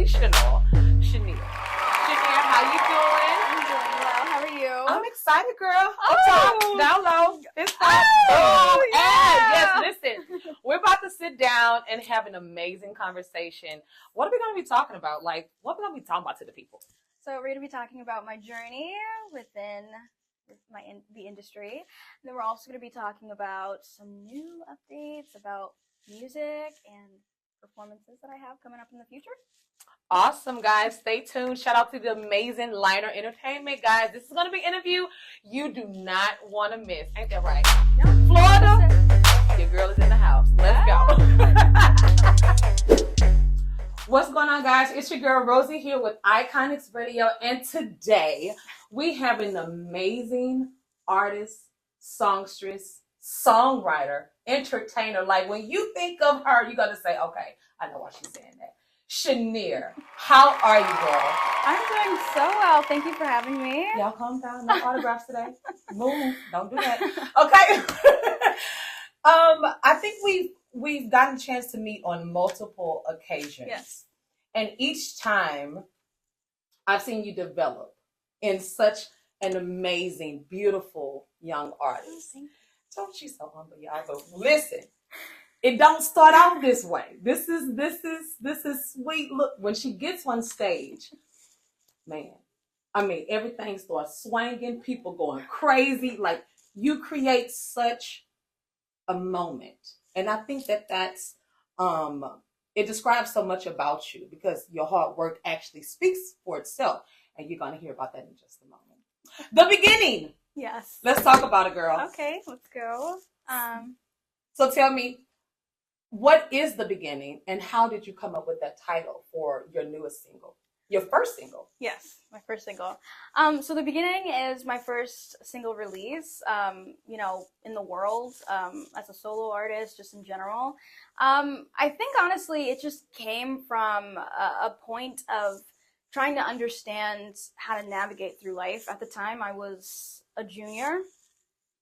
sensational Shanear. Shanear, how you doing? I'm doing well. How are you? I'm excited, girl. Up top, down low, this top. Oh, yeah. Yes, listen. We're about to sit down and have an amazing conversation. What are we going to be talking about? Like, what are we going to be talking about to the people? So we're going to be talking about my journey within the industry. And then we're also going to be talking about some new updates about music and performances that I have coming up in the future. Awesome, guys. Stay tuned. Shout out to the amazing Liner Entertainment, guys. This is going to be an interview you do not want to miss. Ain't that right? No. Florida, your girl is in the house. Let's go. What's going on, guys? It's your girl Rosii here with Iconix Radio, and today we have an amazing artist, songstress, songwriter, entertainer. Like, when you think of her, you're gonna say, "Okay, I know why she's saying that." Shanear, how are you, girl? I'm doing so well. Thank you for having me. Y'all calm down. No autographs today. Move. Don't do that. Okay. I think we've gotten a chance to meet on multiple occasions. Yes. And each time I've seen you develop in such an amazing, beautiful young artist. Thank you. Don't she's so humble, y'all. But listen, it don't start out this way. This is sweet. Look, when she gets on stage, man, I mean, everything starts swinging, people going crazy. Like, you create such a moment. And I think that's it describes so much about you, because your hard work actually speaks for itself. And you're going to hear about that in just a moment. The beginning. Yes. Let's talk about it, girl. Okay, let's go. So tell me, what is the beginning, and how did you come up with that title for your newest single? Your first single? Yes, my first single. So The Beginning is my first single release, in the world, as a solo artist, just in general. I think, honestly, it just came from a point of trying to understand how to navigate through life. At the time, I was a junior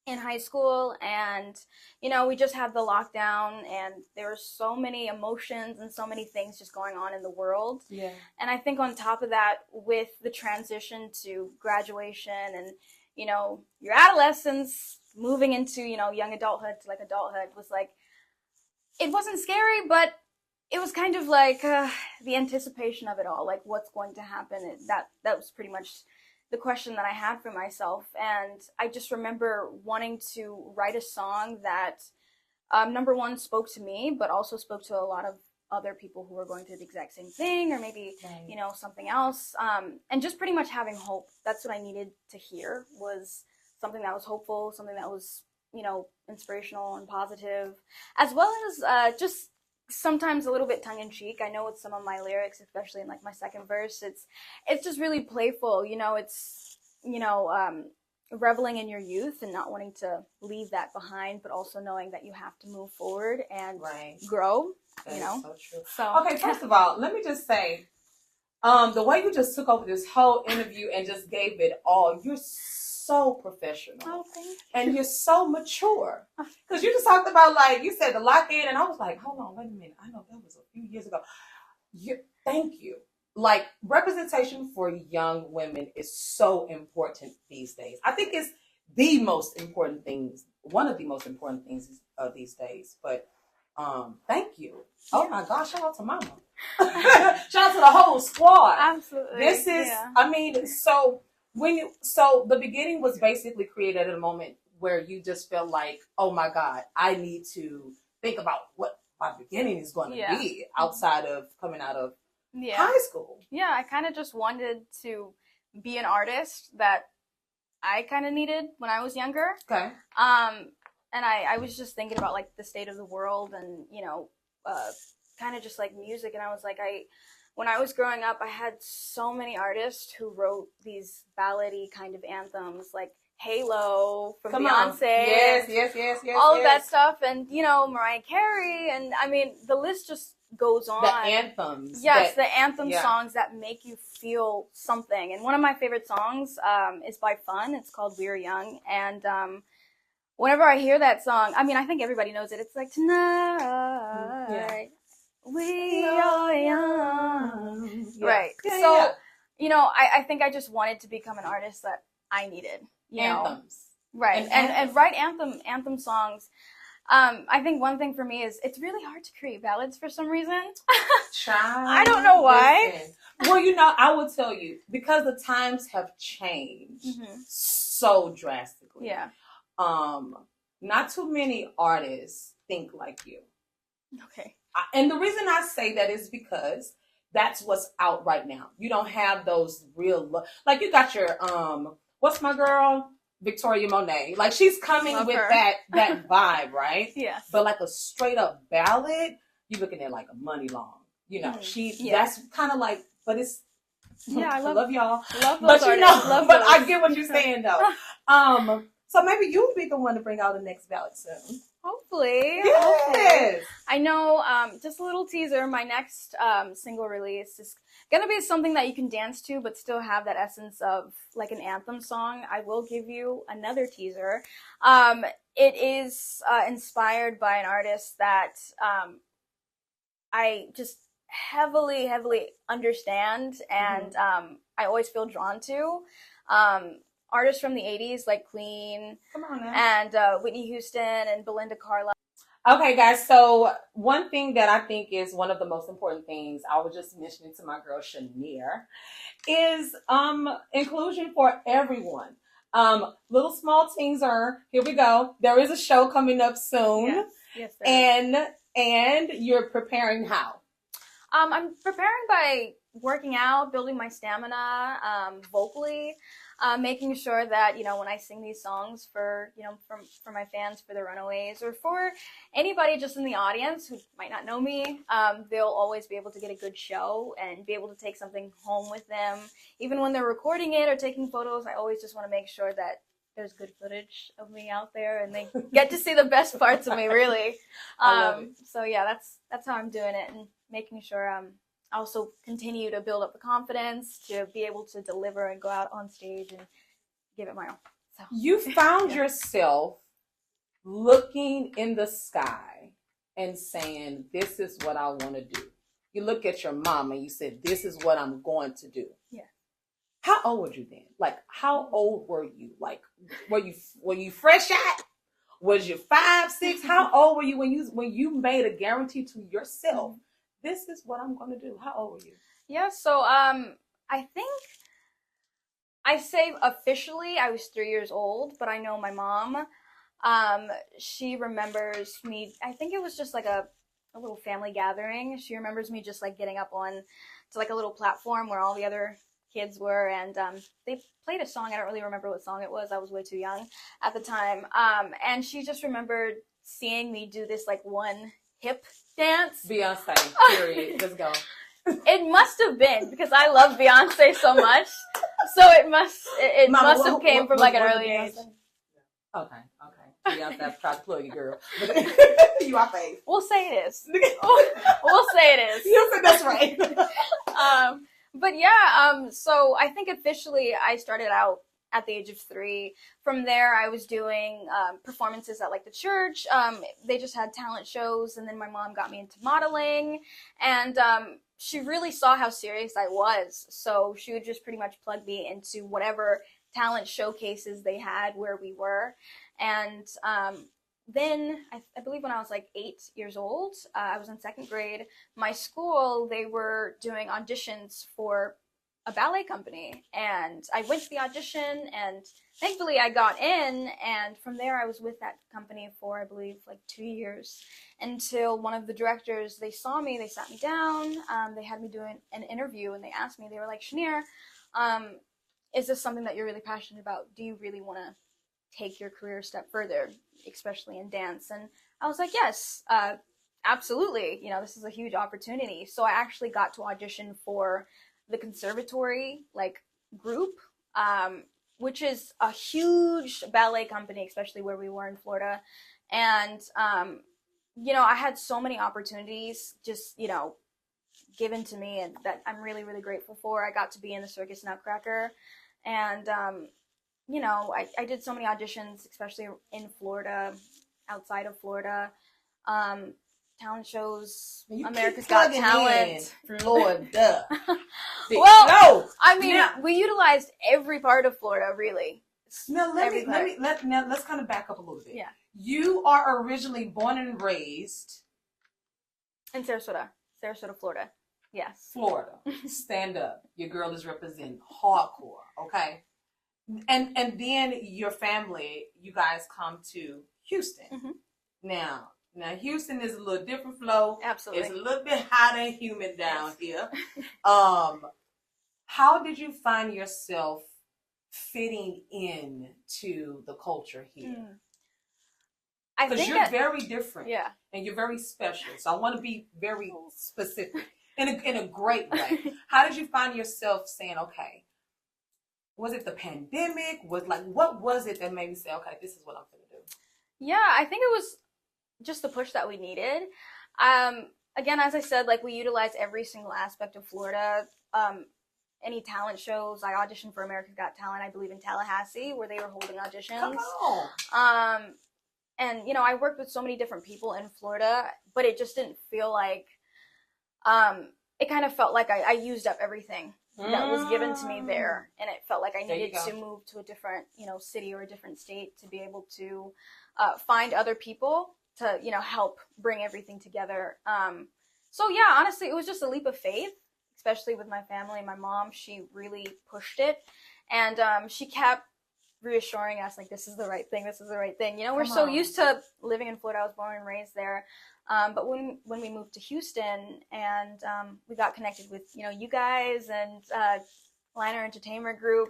in high school, and we just had the lockdown, and there were so many emotions and so many things just going on in the world. Yeah. And I think on top of that, with the transition to graduation and your adolescence moving into young adulthood to adulthood, was like, it wasn't scary, but it was kind of like the anticipation of it all, like what's going to happen. That was pretty much the question that I had for myself. And I just remember wanting to write a song that, number one, spoke to me, but also spoke to a lot of other people who were going through the exact same thing, or maybe, right, something else. And just pretty much having hope. That's what I needed to hear, was something that was hopeful, something that was, inspirational and positive, as well as just sometimes a little bit tongue-in-cheek. I know with some of my lyrics, especially in my second verse, it's just really playful. It's reveling in your youth and not wanting to leave that behind, but also knowing that you have to move forward and grow. That is so true. So okay, first of all, let me just say, the way you just took over this whole interview and just gave it all, you're so professional. Oh, thank you. And you're so mature. Because you just talked about, you said the lock-in, and I was like, hold on, wait a minute. I know that was a few years ago. Thank you. Representation for young women is so important these days. I think it's the most important things, one of the most important things these days. But thank you. Oh my gosh, shout out to mama. Shout out to the whole squad. Absolutely. This is, so The Beginning was basically created at a moment where you just felt like, oh my God, I need to think about what my beginning is going to be outside of coming out of high school. Yeah, I kind of just wanted to be an artist that I kind of needed when I was younger. Okay. And I was just thinking about the state of the world and, kind of just music. And I was like, when I was growing up, I had so many artists who wrote these ballady kind of anthems, like Halo from Beyonce. Yes. All of that stuff. And, Mariah Carey. And I mean, the list just goes on. The anthems. Yes, the anthem songs that make you feel something. And one of my favorite songs is by Fun. It's called We're Young. And whenever I hear that song, I mean, I think everybody knows it. It's like, tonight, we are young. I think I just wanted to become an artist that I needed. Anthems. Right. And write anthem songs. I think one thing for me is it's really hard to create ballads for some reason. I don't know why. Listen. Well, I will tell you, because the times have changed so drastically. Yeah. Not too many artists think like you. Okay. And the reason I say that is because that's what's out right now. You don't have those real, like you got your, what's my girl? Victoria Monet. Like she's coming Love with her. that vibe, right? Yes. But like a straight up ballad, you're looking at like a Money Long. That's kind of like, but it's, yeah, I love y'all. Love those but artists. Love but those. I get what you're saying though. So maybe you'll be the one to bring out the next ballad soon. Hopefully. Yes. Okay. I know, just a little teaser, my next single release is going to be something that you can dance to, but still have that essence of like an anthem song. I will give you another teaser. It is inspired by an artist that I just heavily understand and I always feel drawn to. Artists from the 80s like Queen and Whitney Houston and Belinda Carlisle. Okay, guys, so one thing that I think is one of the most important things, I was just mentioning to my girl Shanear, is inclusion for everyone. Little small teaser, here we go. There is a show coming up soon. Yes, and you're preparing how? I'm preparing by working out, building my stamina, vocally, making sure that, when I sing these songs for my fans, for the Runaways, or for anybody just in the audience who might not know me, they'll always be able to get a good show and be able to take something home with them. Even when they're recording it or taking photos, I always just want to make sure that there's good footage of me out there and they get to see the best parts of me, really. So yeah, that's how I'm doing it, and making sure I also continue to build up the confidence to be able to deliver and go out on stage and give it my all. So you found yourself looking in the sky and saying, this is what I want to do. You look at your mom and you said, this is what I'm going to do. Yeah. How old were you then? Like, how old were you? Like, were you fresh out? Was you 5, 6? How old were you when you made a guarantee to yourself? This is what I'm going to do. How old were you? Yeah, so I think I say officially I was 3 years old, but I know my mom, she remembers me, I think it was just like a little family gathering. She remembers me just like getting up on to like a little platform where all the other kids were, and they played a song. I don't really remember what song it was. I was way too young at the time. And she just remembered seeing me do this like one hip dance. Beyonce, period. Let's go. It must have been because I love Beyonce so much. So it must have came from like an early age. Okay. Beyonce, try to plug you, girl. You are fave. We'll say it is. We'll say it is. You said that's right. But yeah, so I think officially I started out at the age of 3. From there, I was doing performances at like the church. They just had talent shows, and then my mom got me into modeling, and she really saw how serious I was. So she would just pretty much plug me into whatever talent showcases they had where we were. And then I believe when I was like 8 years old, I was in 2nd grade. My school, they were doing auditions for a ballet company, and I went to the audition, and thankfully I got in, and from there I was with that company for I believe like 2 years, until one of the directors, they saw me, they sat me down, they had me doing an interview, and they asked me, they were like, Shanear, is this something that you're really passionate about? Do you really want to take your career a step further, especially in dance? And I was like, yes, absolutely, this is a huge opportunity. So I actually got to audition for the conservatory like group, which is a huge ballet company, especially where we were in Florida. And I had so many opportunities just given to me, and that I'm really, really grateful for. I got to be in the Circus Nutcracker, and I did so many auditions, especially in Florida, outside of Florida, talent shows, You America's keep Got plugging Talent. in Florida. Well, no. I mean, now, we utilized every part of Florida, really. now let's kind of back up a little bit. Yeah. You are originally born and raised in Sarasota, Florida. Yes. Florida. Stand up. Your girl is representing hardcore. Okay. And then your family, you guys come to Houston. Mm-hmm. Now Houston is a little different flow. Absolutely. It's a little bit hot and humid down here. How did you find yourself fitting in to the culture here? Because you're very different. Yeah. And you're very special. So I want to be very specific in a great way. How did you find yourself saying, okay, was it the pandemic? What was it that made me say, okay, this is what I'm going to do? Yeah, I think it was just the push that we needed. Again, as I said, like, we utilize every single aspect of Florida. Any talent shows, I auditioned for America's Got Talent, I believe in Tallahassee, where they were holding auditions. Come on. And, you know, I worked with so many different people in Florida, but it just didn't feel like, it kind of felt like I used up everything that was given to me there. And it felt like I needed to move to a different, you know, city or a different state to be able to find other people to, you know, help bring everything together. So yeah, honestly, it was just a leap of faith, especially with my family. My mom, she really pushed it. And she kept reassuring us, like, this is the right thing, this is the right thing. You know, we're so used to living in Florida. I was born and raised there. But when we moved to Houston and we got connected with, you know, you guys and Liner Entertainment Group,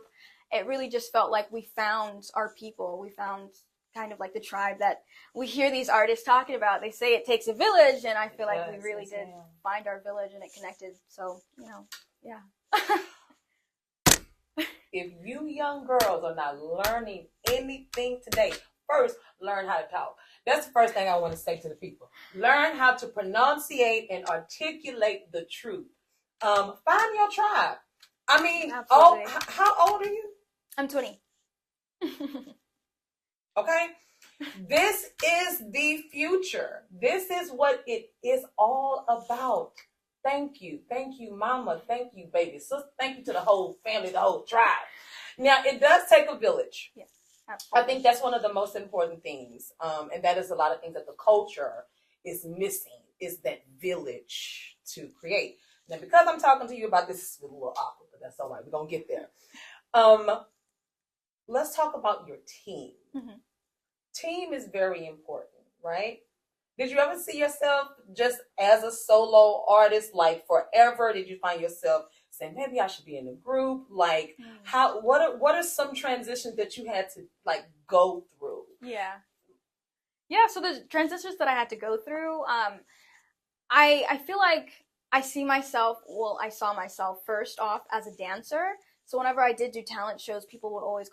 it really just felt like we found our people. We found kind of like the tribe that we hear these artists talking about. They say it takes a village, and I feel like we really did find our village, and it connected. So, you know, yeah. If you young girls are not learning anything today, first, learn how to talk. That's the first thing I want to say to the people. Learn how to pronunciate and articulate the truth. Find your tribe. I mean, how old are you? I'm 20. Okay? This is the future. This is what it is all about. Thank you, mama. Thank you, baby. So thank you to the whole family, the whole tribe. Now, it does take a village. Yes, absolutely. I think that's one of the most important things. And that is a lot of things that the culture is missing, is that village to create. Now, because I'm talking to you about this, it's a little awkward, but that's all right. We're going to get there. Let's talk about your team. Mm-hmm. Team is very important, right? Did you ever see yourself just as a solo artist, like forever? Did you find yourself saying, maybe I should be in a group? Like, what are some transitions that you had to, like, go through? Yeah, so the transitions that I had to go through, I feel like I saw myself first off as a dancer. So whenever I did do talent shows, people would always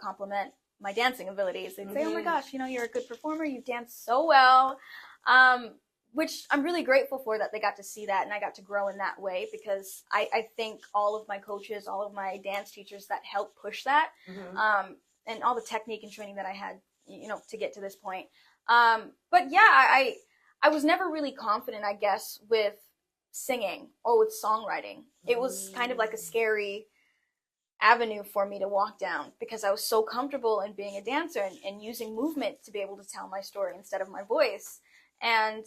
compliment my dancing abilities. They'd say, oh my gosh, you know, you're a good performer, you dance so well, which I'm really grateful for, that they got to see that and I got to grow in that way, because I think all of my coaches, all of my dance teachers that helped push that, and all the technique and training that I had, you know, to get to this point. But yeah, I was never really confident, I guess, with singing or with songwriting. It was kind of like a scary avenue for me to walk down, because I was so comfortable in being a dancer and using movement to be able to tell my story instead of my voice. And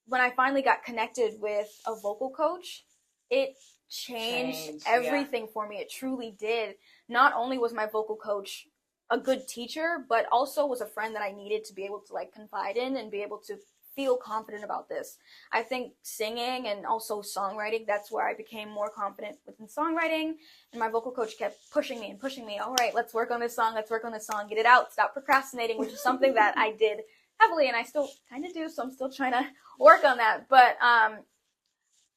when I finally got connected with a vocal coach, it changed everything for me. It truly did. Not only was my vocal coach a good teacher, but also was a friend that I needed to be able to, like, confide in and be able to feel confident about this. I think singing and also songwriting, that's where I became more confident within songwriting. And my vocal coach kept pushing me. All right, let's work on this song, get it out, stop procrastinating, which is something that I did heavily, and I still kind of do, so I'm still trying to work on that. But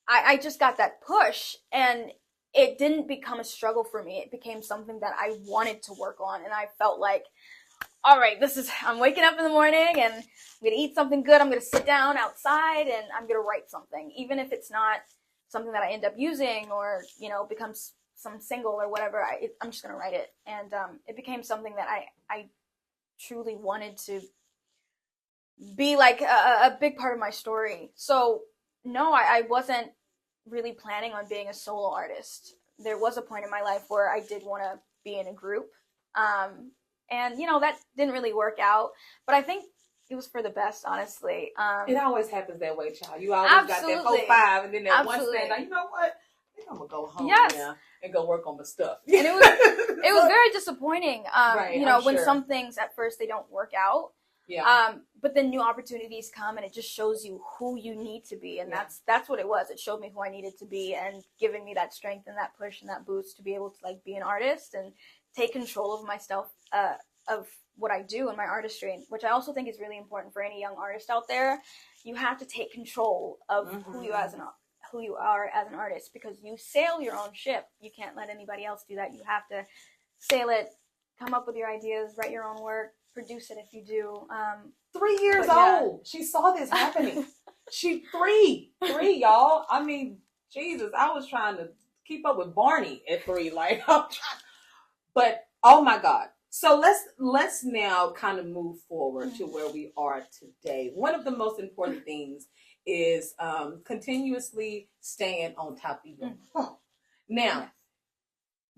I just got that push, and it didn't become a struggle for me. It became something that I wanted to work on, and I felt like, all right, I'm waking up in the morning and I'm going to eat something good. I'm going to sit down outside and I'm going to write something. Even if it's not something that I end up using or, you know, becomes some single or whatever, I'm just going to write it. And it became something that I truly wanted to be like a big part of my story. So no, I wasn't really planning on being a solo artist. There was a point in my life where I did want to be in a group. And that didn't really work out, but I think it was for the best, honestly. It always happens that way, child. You always got that 4-5, and then that one stand. Now, you know what? I think I'm gonna go home now and go work on my stuff. And it was very disappointing. Right, when some things at first they don't work out. Yeah. But then new opportunities come, and it just shows you who you need to be, and that's what it was. It showed me who I needed to be, and giving me that strength and that push and that boost to be able to like be an artist and take control of myself, of what I do in my artistry, which I also think is really important for any young artist out there. You have to take control of who you are as an artist, because you sail your own ship. You can't let anybody else do that. You have to sail it, come up with your ideas, write your own work, produce it if you do. 3 years old. She saw this happening. She 3, y'all. I mean, Jesus, I was trying to keep up with Barney at 3. Like, but oh my God. So let's now kind of move forward to where we are today. One of the most important things is continuously staying on top of your phone. Now,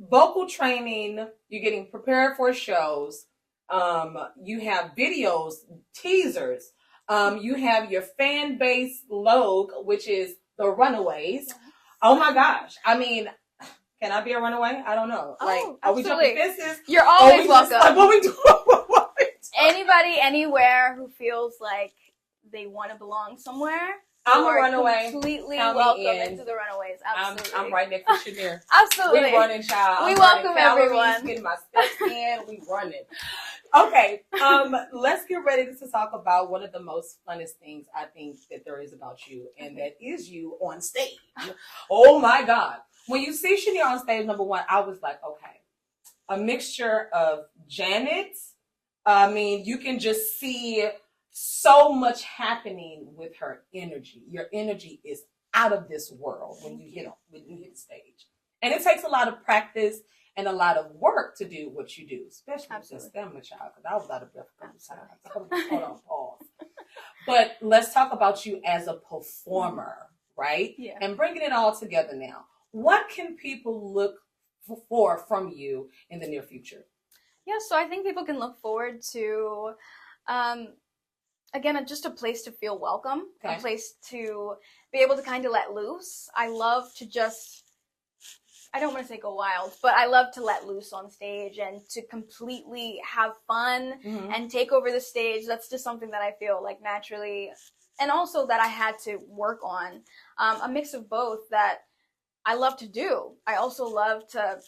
vocal training, you're getting prepared for shows. You have videos, teasers. You have your fan base logo, which is the Runaways. Oh my gosh. I mean, can I be a runaway? I don't know. Like, are we jumping fences? You're always welcome. Like, what we do? Anybody, anywhere who feels like they want to belong somewhere, I'm a runaway. Completely welcome into the Runaways. Absolutely. I'm right next to Shanear. Absolutely. We running, child. We welcome everyone. Getting my steps in. We running. Okay. Let's get ready to talk about one of the most funnest things I think that there is about you, and that is you on stage. Oh my God. When you see Shanear on stage, number one, I was like, okay, a mixture of Janet. I mean, you can just see so much happening with her energy. Your energy is out of this world when you hit the stage, and it takes a lot of practice and a lot of work to do what you do, especially with the stamina, child. Because I was out of breath a couple times. Hold on, pause. But let's talk about you as a performer, right? Yeah. And bringing it all together now. What can people look for from you in the near future? Yeah, so I think people can look forward to, again, just a place to feel welcome, a place to be able to kind of let loose. I love to I don't want to say go wild, but I love to let loose on stage and to completely have fun and take over the stage. That's just something that I feel like naturally, and also that I had to work on. A mix of both that I love to do. I also love to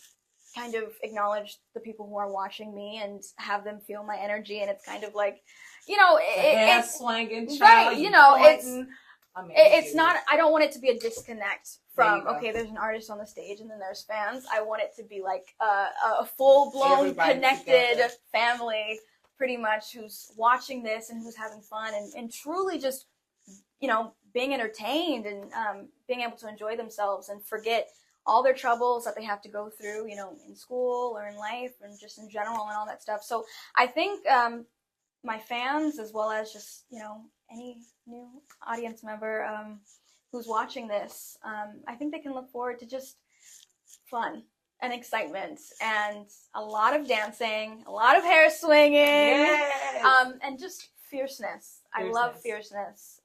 kind of acknowledge the people who are watching me and have them feel my energy. And it's kind of like, it's swinging, right. It's not, I don't want it to be a disconnect from, okay, there's an artist on the stage and then there's fans. I want it to be like a full-blown connected family, pretty much, who's watching this and who's having fun and truly just, being entertained and being able to enjoy themselves and forget all their troubles that they have to go through, in school or in life and just in general and all that stuff. So I think my fans, as well as just, any new audience member who's watching this, I think they can look forward to just fun and excitement and a lot of dancing, a lot of hair swinging, and just fierceness. I love fierceness.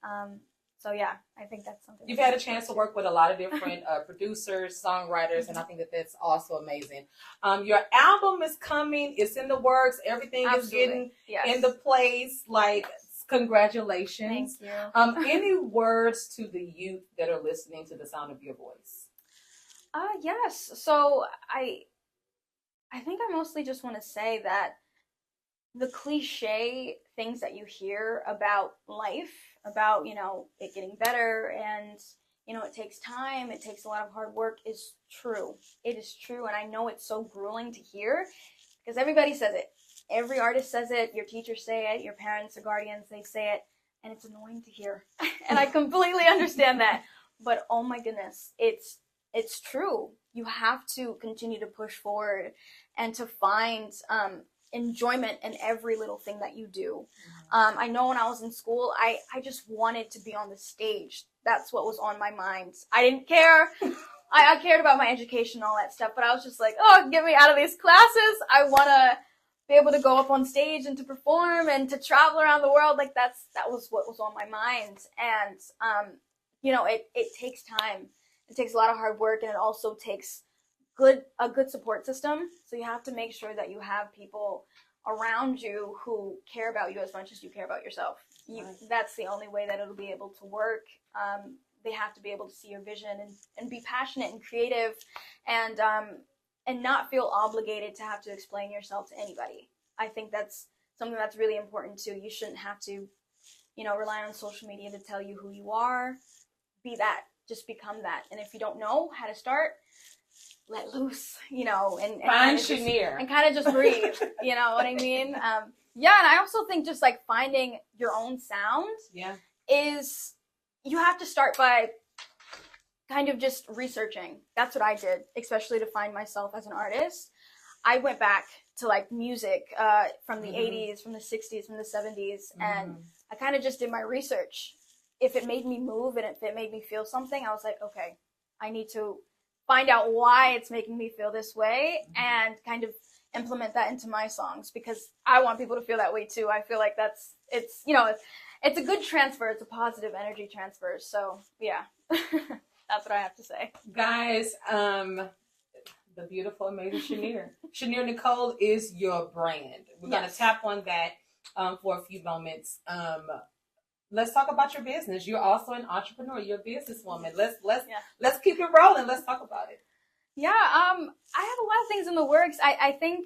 So yeah, I think that's something. You've had a chance to work with a lot of different producers, songwriters, and I think that that's also amazing. Your album is coming. It's in the works. Everything is getting into place. Like, congratulations. Thank you. Any words to the youth that are listening to the sound of your voice? Yes. So I think I mostly just want to say that the cliche things that you hear about life, about, it getting better and, it takes time, it takes a lot of hard work, is true. It is true. And I know it's so grueling to hear because everybody says it. Every artist says it. Your teachers say it. Your parents or guardians, they say it. And it's annoying to hear. And I completely understand that. But oh my goodness, it's true. You have to continue to push forward and to find, enjoyment in every little thing that you do. I know when I was in school, I just wanted to be on the stage. That's what was on my mind. I didn't care. I cared about my education and all that stuff, but I was just like, oh, get me out of these classes. I want to be able to go up on stage and to perform and to travel around the world. Like that was what was on my mind. And, it takes time. It takes a lot of hard work, and it also takes a good support system. So you have to make sure that you have people around you who care about you as much as you care about yourself. That's the only way that it'll be able to work. They have to be able to see your vision and be passionate and creative, and not feel obligated to have to explain yourself to anybody. I think that's something that's really important too. You shouldn't have to, rely on social media to tell you who you are. Be that. Just become that. And if you don't know how to start, let loose, and find Shanear. And kind of just breathe, you know what I mean? And I also think just like finding your own sound is, you have to start by kind of just researching. That's what I did, especially to find myself as an artist. I went back to like music from the 80s, from the 60s, from the 70s, and I kind of just did my research. If it made me move and if it made me feel something, I was like, okay, I need to find out why it's making me feel this way and kind of implement that into my songs, because I want people to feel that way too. I feel like it's a good transfer. It's a positive energy transfer. So yeah, that's what I have to say. Guys, the beautiful, amazing Shanear. Shanear Nicole is your brand. We're going to tap on that for a few moments. Let's talk about your business. You're also an entrepreneur. You're a businesswoman. Let's keep it rolling. Let's talk about it. Yeah, I have a lot of things in the works. I think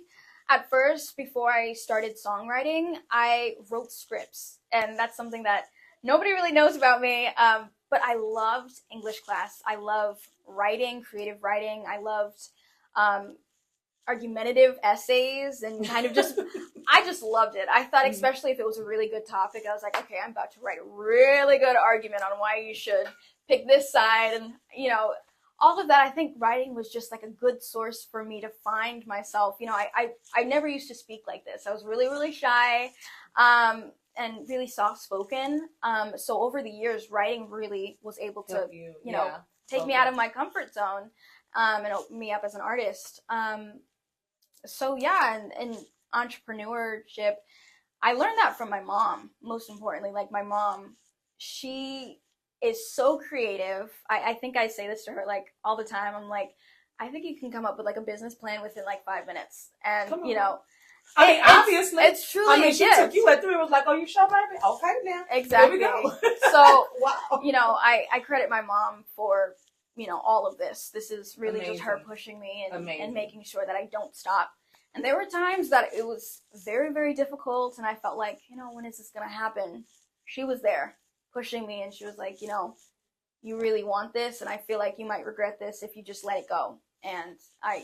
at first, before I started songwriting, I wrote scripts, and that's something that nobody really knows about me. But I loved English class. I love writing, creative writing. I loved argumentative essays and kind of just, I just loved it. I thought, especially if it was a really good topic, I was like, okay, I'm about to write a really good argument on why you should pick this side. And, all of that. I think writing was just like a good source for me to find myself. I never used to speak like this. I was really, really shy and really soft-spoken. So over the years, writing really was able to, take me out of my comfort zone and open me up as an artist. And entrepreneurship, I learned that from my mom, most importantly. Like my mom, she is so creative. I think I say this to her like all the time. I'm like, I think you can come up with like a business plan within like 5 minutes. And, obviously. It's truly she took you at 3 and was like, oh, you sure, baby? Okay, now. Exactly. Here we go. So, wow. I credit my mom for, all of this. This is really Amazing. just her pushing me and making sure that I don't stop. And there were times that it was very, very difficult, and I felt like, when is this going to happen? She was there pushing me, and she was like, you really want this, and I feel like you might regret this if you just let it go. And I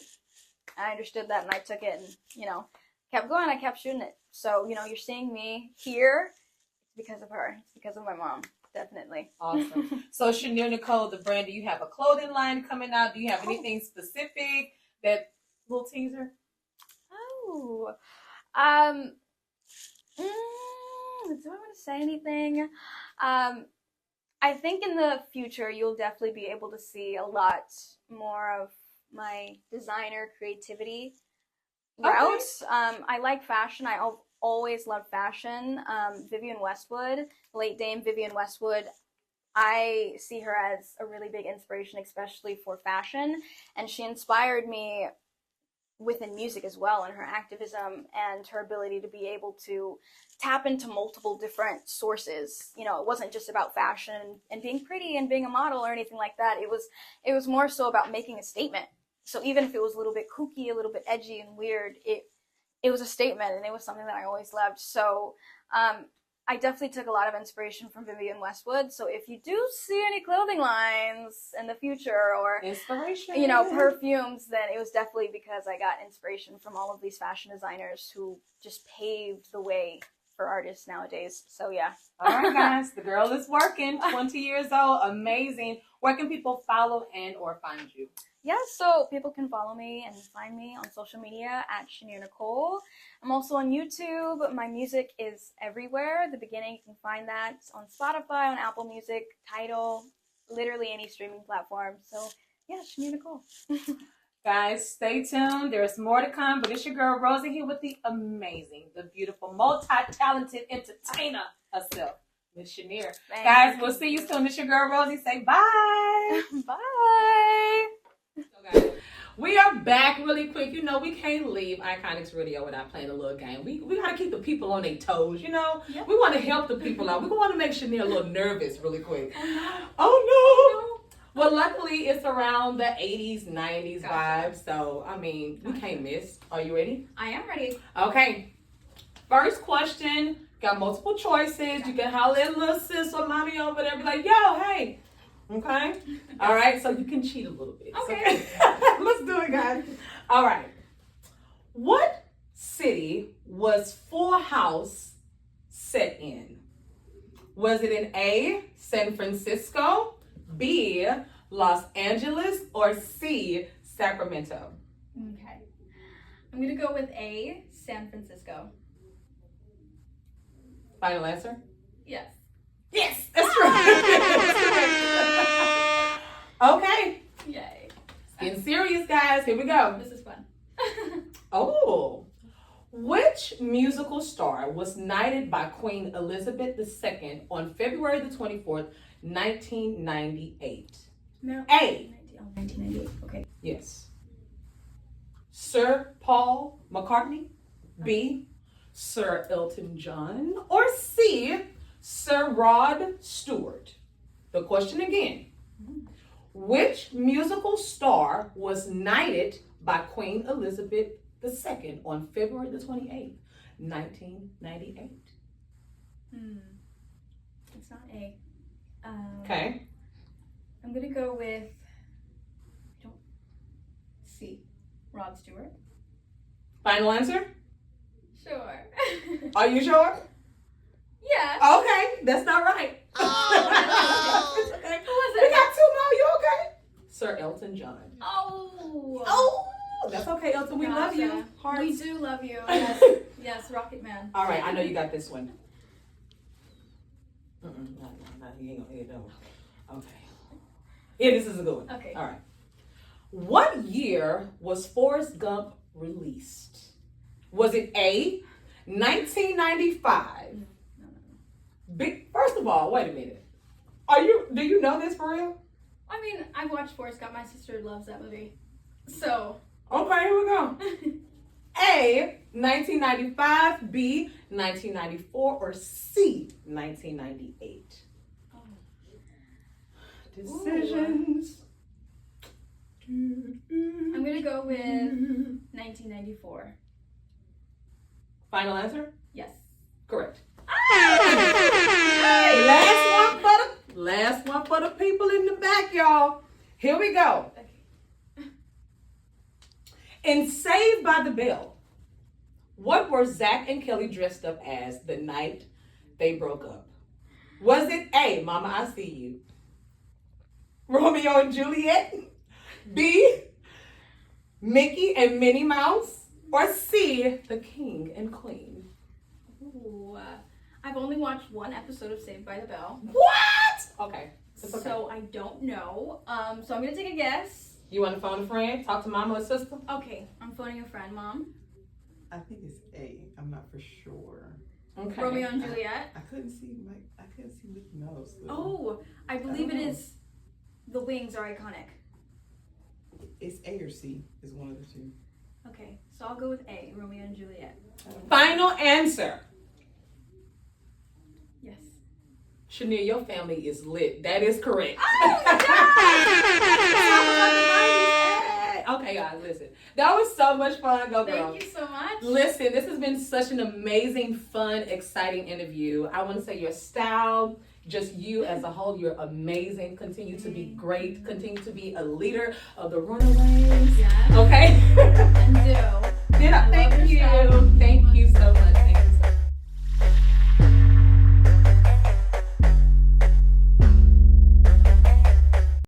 understood that, and I took it and, kept going. I kept shooting it. So, you're seeing me here. It's because of her. It's because of my mom. Definitely. Awesome. So, Shanear Nicole, the brand, do you have a clothing line coming out? Do you have anything specific? That little teaser? Oh. Do I want to say anything? I think in the future, you'll definitely be able to see a lot more of my designer creativity route. Okay. I like fashion. I always loved fashion. Vivienne Westwood, late Dame Vivienne Westwood, I see her as a really big inspiration, especially for fashion. And she inspired me within music as well, and her activism and her ability to be able to tap into multiple different sources. It wasn't just about fashion and being pretty and being a model or anything like that. It was more so about making a statement. So even if it was a little bit kooky, a little bit edgy and weird, it was a statement, and it was something that I always loved. So I definitely took a lot of inspiration from Vivienne Westwood. So if you do see any clothing lines in the future or inspiration, perfumes, then it was definitely because I got inspiration from all of these fashion designers who just paved the way for artists nowadays. So yeah. All right, guys. The girl is working. 20 years old. Amazing. Where can people follow and or find you? Yeah, so people can follow me and find me on social media at Shanear Nicole. I'm also on YouTube. My music is everywhere. The Beginning, you can find that on Spotify, on Apple Music, Tidal, literally any streaming platform. So yeah, Shanear Nicole. Guys, stay tuned. There's more to come, but it's your girl Rosii here with the amazing, the beautiful, multi-talented entertainer herself, Miss Shanear. Guys, we'll see you soon. It's your girl Rosii. Say bye. Bye. So guys, we are back really quick. You know, we can't leave Iconix Radio without playing a little game. We gotta keep the people on their toes, you know? Yep. We want to help the people out. We want to make Shanear a little nervous really quick. Oh no. Well, luckily, it's around the 80s, 90s vibe, so, I mean, we can't miss. Are you ready? I am ready. Okay. First question, got multiple choices. You can holler at little sis or mommy over there, be like, yo, hey. Okay? All right, so you can cheat a little bit. Okay. Let's do it, guys. All right. What city was Full House set in? Was it in A, San Francisco, B, Los Angeles, or C, Sacramento? Okay. I'm going to go with A, San Francisco. Final answer? Yes. Yes, that's right. Okay. Yay. It's getting serious, guys. Here we go. This is fun. Oh. Which musical star was knighted by Queen Elizabeth II on February the 24th, 1998? No. A. 1998. Okay. Yes. Sir Paul McCartney. B. Sir Elton John. Or C. Sir Rod Stewart. The question again. Which musical star was knighted by Queen Elizabeth II on February the 28th, 1998? It's not A. Okay. I'm going to go with C. Rod Stewart. Final answer? Sure. Are you sure? Yeah. Okay, that's not right. Oh, it's okay. Who was We it? got two more. You okay? Sir Elton John. Oh. That's okay, Elton. We love you. Hearts. We do love you. Yes. Yes, Rocket Man. All right, I know you got this one. No, you ain't gonna hear that one. Okay. Yeah, this is a good one. Okay. All right. What year was Forrest Gump released? Was it A, 1995? B, first of all, wait a minute. Do you know this for real? I mean, I watched Forrest Gump. My sister loves that movie. So. Okay, here we go. A, 1995, B, 1994, or C, 1998? Oh. Decisions. I'm going to go with 1994. Final answer? Yes. Correct. Hey, Last one for the people in the back, y'all. Here we go. Okay. In Saved by the Bell, what were Zach and Kelly dressed up as the night they broke up? Was it A, Mama, I See You, Romeo and Juliet, B, Mickey and Minnie Mouse, or C, the King and Queen? Ooh, I've only watched one episode of Saved by the Bell. What? Okay. Okay. So I don't know. So I'm going to take a guess. You want to phone a friend? Talk to mama or sister? Okay, I'm phoning a friend, Mom. I think it's A. I'm not for sure. Okay. Romeo and Juliet. I couldn't see Mickey Mouse. So. Oh, I believe it is The Wings Are Iconic. It's A or C. Is one of the two. Okay, so I'll go with A, Romeo and Juliet. Final answer. Yes. Shanear, your family is lit. That is correct. Okay, guys, listen. That was so much fun. Go, girl. Thank you so much. Listen, this has been such an amazing, fun, exciting interview. I want to say your style, just you as a whole, you're amazing. Continue to be great. Continue to be a leader of the Runaways. Yeah. Okay?